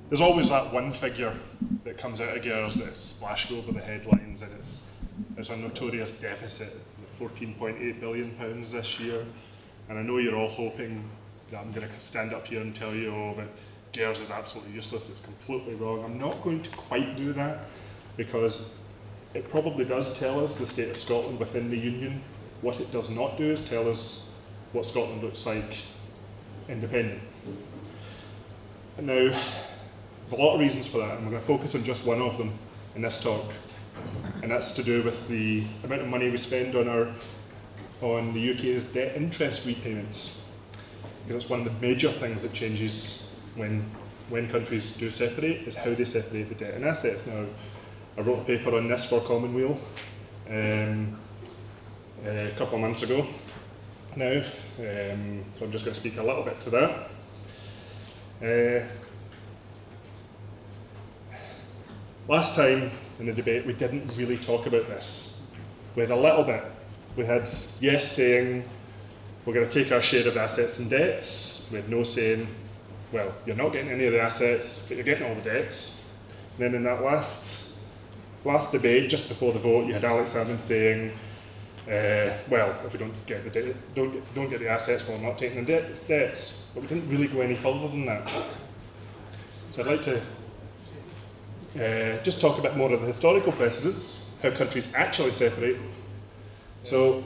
there's always that one figure that comes out of gears that's splashed over the headlines, and it's a notorious deficit of £14.8 billion this year. And I know you're all hoping that I'm going to stand up here and tell you, oh, but GERS is absolutely useless, it's completely wrong. I'm not going to quite do that, because it probably does tell us the state of Scotland within the Union. What it does not do is tell us what Scotland looks like independent. And now, there's a lot of reasons for that, and we're going to focus on just one of them in this talk. And that's to do with the amount of money we spend on the UK's debt interest repayments. Because it's one of the major things that changes when countries do separate, is how they separate the debt and assets. Now, I wrote a paper on this for Commonweal a couple of months ago now, so I'm just going to speak a little bit to that. Last time in the debate, we didn't really talk about this. We had a little bit. We had Yes saying, we're going to take our share of assets and debts. We had No saying, well, you're not getting any of the assets, but you're getting all the debts. And then in that last debate, just before the vote, you had Alex Salmond saying, well, if we don't get the assets, well, we're not taking the debts. But we didn't really go any further than that. So I'd like to just talk a bit more of the historical precedents, how countries actually separate. So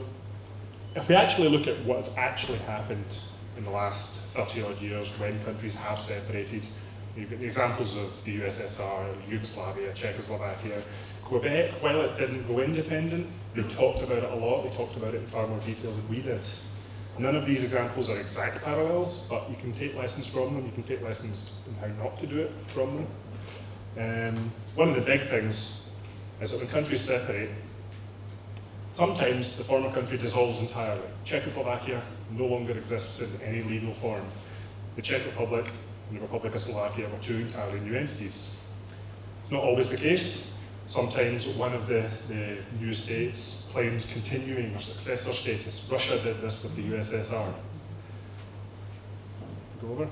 if we actually look at what has actually happened in the last 30 odd years when countries have separated, you've got the examples of the USSR, Yugoslavia, Czechoslovakia. Quebec, while it didn't go independent, they talked about it a lot, they talked about it in far more detail than we did. None of these examples are exact parallels, but you can take lessons from them, you can take lessons in how not to do it from them. One of the big things is that when countries separate, sometimes the former country dissolves entirely. Czechoslovakia no longer exists in any legal form. The Czech Republic and the Republic of Slovakia were two entirely new entities. It's not always the case. Sometimes one of the new states claims continuing or successor status. Russia did this with the USSR. Go over.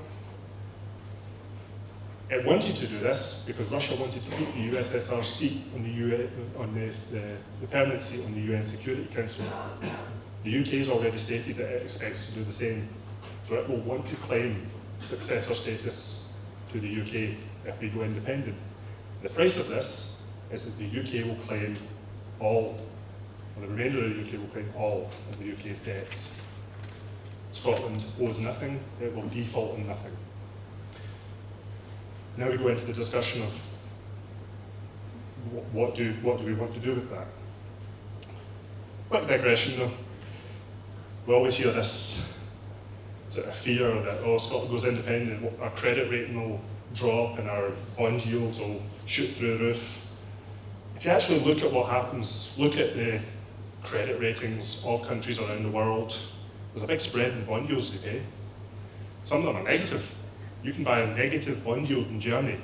It wanted to do this because Russia wanted to keep the USSR seat on the permanent seat on the UN Security Council. The UK has already stated that it expects to do the same, so it will want to claim successor status to the UK if we go independent. The price of this is that the UK will claim all, or the remainder of the UK will claim all of the UK's debts. Scotland owes nothing, it will default on nothing. Now we go into the discussion of what do we want to do with that. Quick digression though. We always hear this sort of fear that, oh, Scotland goes independent, our credit rating will drop and our bond yields will shoot through the roof. If you actually look at what happens, look at the credit ratings of countries around the world, there's a big spread in bond yields they pay. Some of them are negative. You can buy a negative bond yield in Germany.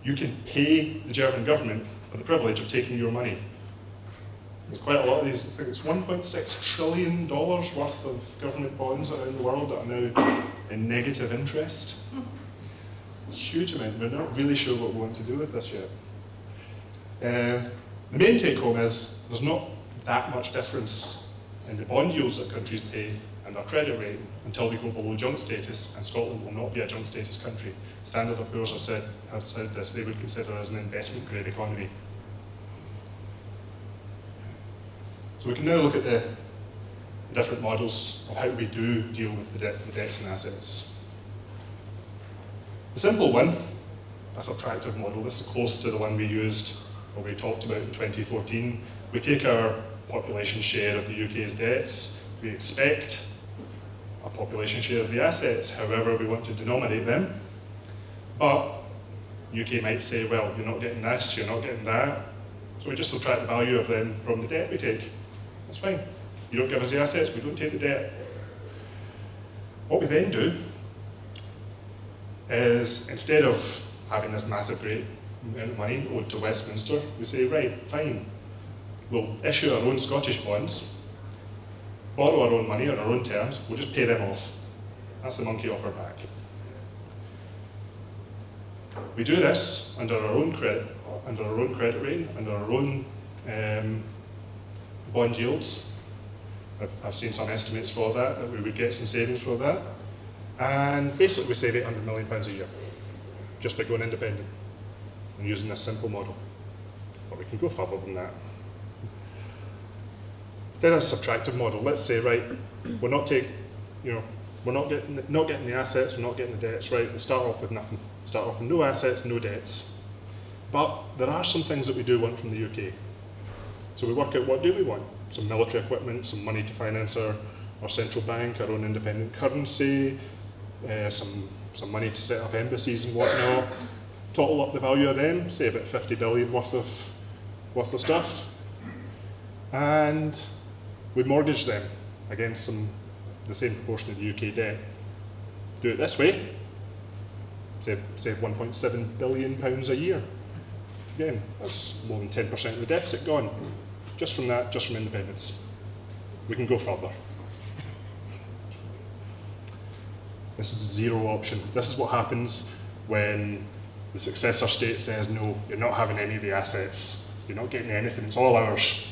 You can pay the German government for the privilege of taking your money. There's quite a lot of these. I think it's $1.6 trillion worth of government bonds around the world that are now in negative interest. Huge amount. We're not really sure what we want to do with this yet. The main take home is there's not that much difference in the bond yields that countries pay and our credit rating until we go below junk status, and Scotland will not be a junk status country. Standard & Poor's have said this, they would consider us an investment grade economy. So we can now look at the different models of how we do deal with the debts and assets. The simple one, a subtractive model, this is close to the one we used, or we talked about in 2014. We take our population share of the UK's debts, we expect a population share of the assets, however we want to denominate them. But UK might say, well, you're not getting this, you're not getting that, so we just subtract the value of them from the debt we take. That's fine. You don't give us the assets, we don't take the debt. What we then do is, instead of having this massive great amount of money owed to Westminster, we say, right, fine, we'll issue our own Scottish bonds, borrow our own money on our own terms, we'll just pay them off. That's the monkey off our back. We do this under our own credit rating, under our own bond yields. I've seen some estimates for that we would get some savings for that. And basically we save £800 million a year, just by going independent and using this simple model. But we can go further than that. Instead of a subtractive model, let's say, right, we're not getting the assets, we're not getting the debts, right? We start off with nothing. Start off with no assets, no debts. But there are some things that we do want from the UK. So we work out, what do we want? Some military equipment, some money to finance our central bank, our own independent currency, some money to set up embassies and whatnot. Total up the value of them, say about 50 billion worth of stuff. And we mortgage them against the same proportion of the UK debt. Do it this way, save £1.7 billion a year. Again, that's more than 10% of the deficit gone. Just from that, just from independence. We can go further. This is a zero option. This is what happens when the successor state says, no, you're not having any of the assets. You're not getting anything, it's all ours.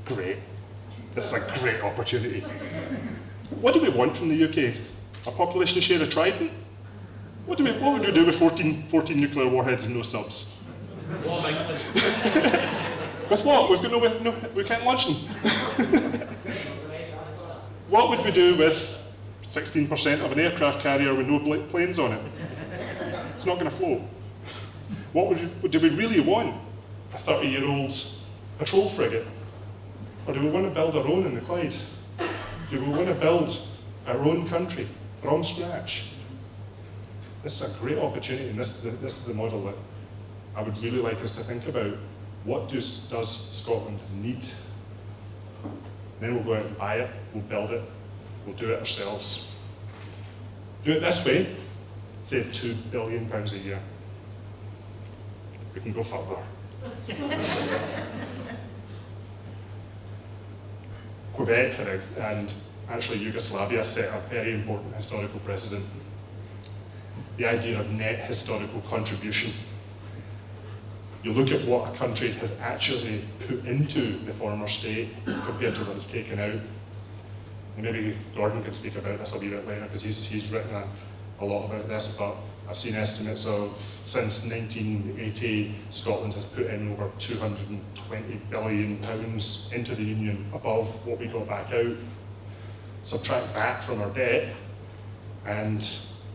Great. This is a great opportunity. What do we want from the UK? A population share of Trident? What would we do with 14 nuclear warheads and no subs? With what? We've got we can't launch them. What would we do with 16% of an aircraft carrier with no planes on it? It's not going to float. Do we really want a 30-year-old patrol frigate? Or do we want to build our own in the Clyde? Do we want to build our own country from scratch? This is a great opportunity, and this is the model that I would really like us to think about. What does Scotland need? Then we'll go out and buy it, we'll build it, we'll do it ourselves. Do it this way, save £2 billion a year. We can go further. Quebec and actually Yugoslavia set a very important historical precedent. The idea of net historical contribution. You look at what a country has actually put into the former state compared to what it's taken out. And maybe Gordon can speak about this a wee bit later because he's written a lot about this, but I've seen estimates of since 1980, Scotland has put in over £220 billion into the Union above what we got back out. Subtract that from our debt, and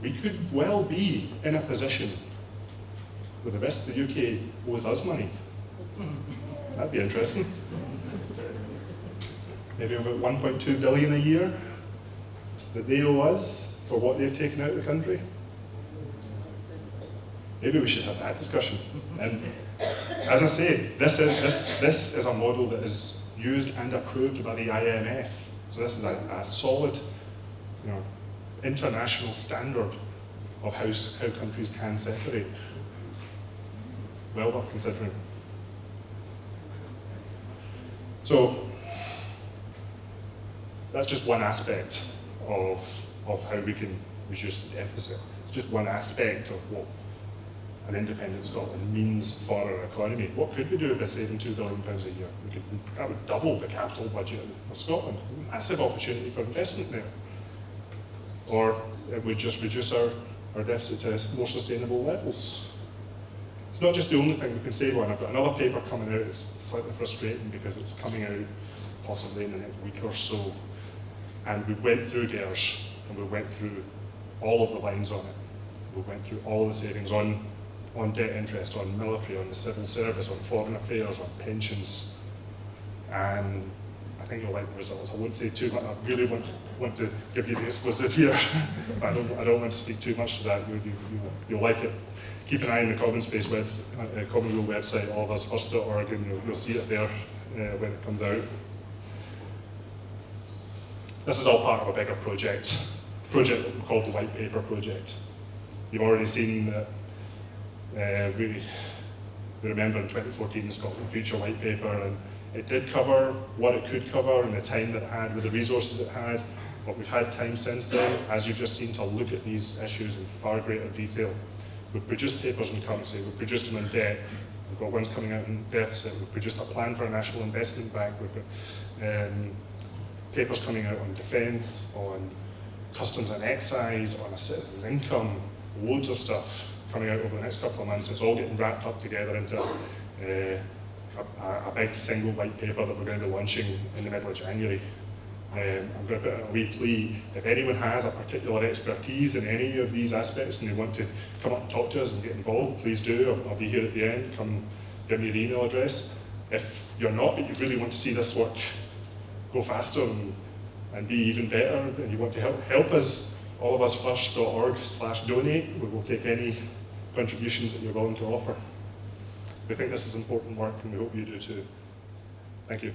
we could well be in a position where the rest of the UK owes us money. That'd be interesting. Maybe about 1.2 billion a year that they owe us for what they've taken out of the country. Maybe we should have that discussion. And as I say, this is a model that is used and approved by the IMF. So this is a solid, international standard of how countries can separate. Well worth considering. So that's just one aspect of how we can reduce the deficit. It's just one aspect of what an independent Scotland means for our economy. What could we do by saving £2 billion a year? That would double the capital budget of Scotland. Massive opportunity for investment there. Or it would just reduce our deficit to more sustainable levels. It's not just the only thing we can save on. I've got another paper coming out. It's slightly frustrating because it's coming out possibly in the next week or so. And we went through GERS, and we went through all of the lines on it. We went through all of the savings on debt interest, on military, on the civil service, on foreign affairs, on pensions. And I think you'll like the results. I won't say too much. I really want to give you the exclusive here. But I don't want to speak too much to that. You'll like it. Keep an eye on the Common Space Common Rule website, allofusfirst.org, and you'll see it there when it comes out. This is all part of a bigger project that we've called the White Paper Project. You've already seen that we remember in 2014 the Scotland Future White Paper, and it did cover what it could cover in the time that it had with the resources it had, but we've had time since then, as you've just seen, to look at these issues in far greater detail. We've produced papers in currency, we've produced them in debt, we've got ones coming out in deficit, we've produced a plan for a national investment bank, we've got papers coming out on defence, on customs and excise, on a citizen's income, loads of stuff coming out over the next couple of months. It's all getting wrapped up together into a big single white paper that we're going to be launching in the middle of January. I'm going to put out a wee plea. If anyone has a particular expertise in any of these aspects and they want to come up and talk to us and get involved, please do. I'll be here at the end. Come give me your email address. If you're not, but you really want to see this work go faster and be even better, and you want to help us, allofusfirst.org/donate. We will take any contributions that you're willing to offer. We think this is important work, and we hope you do too. Thank you.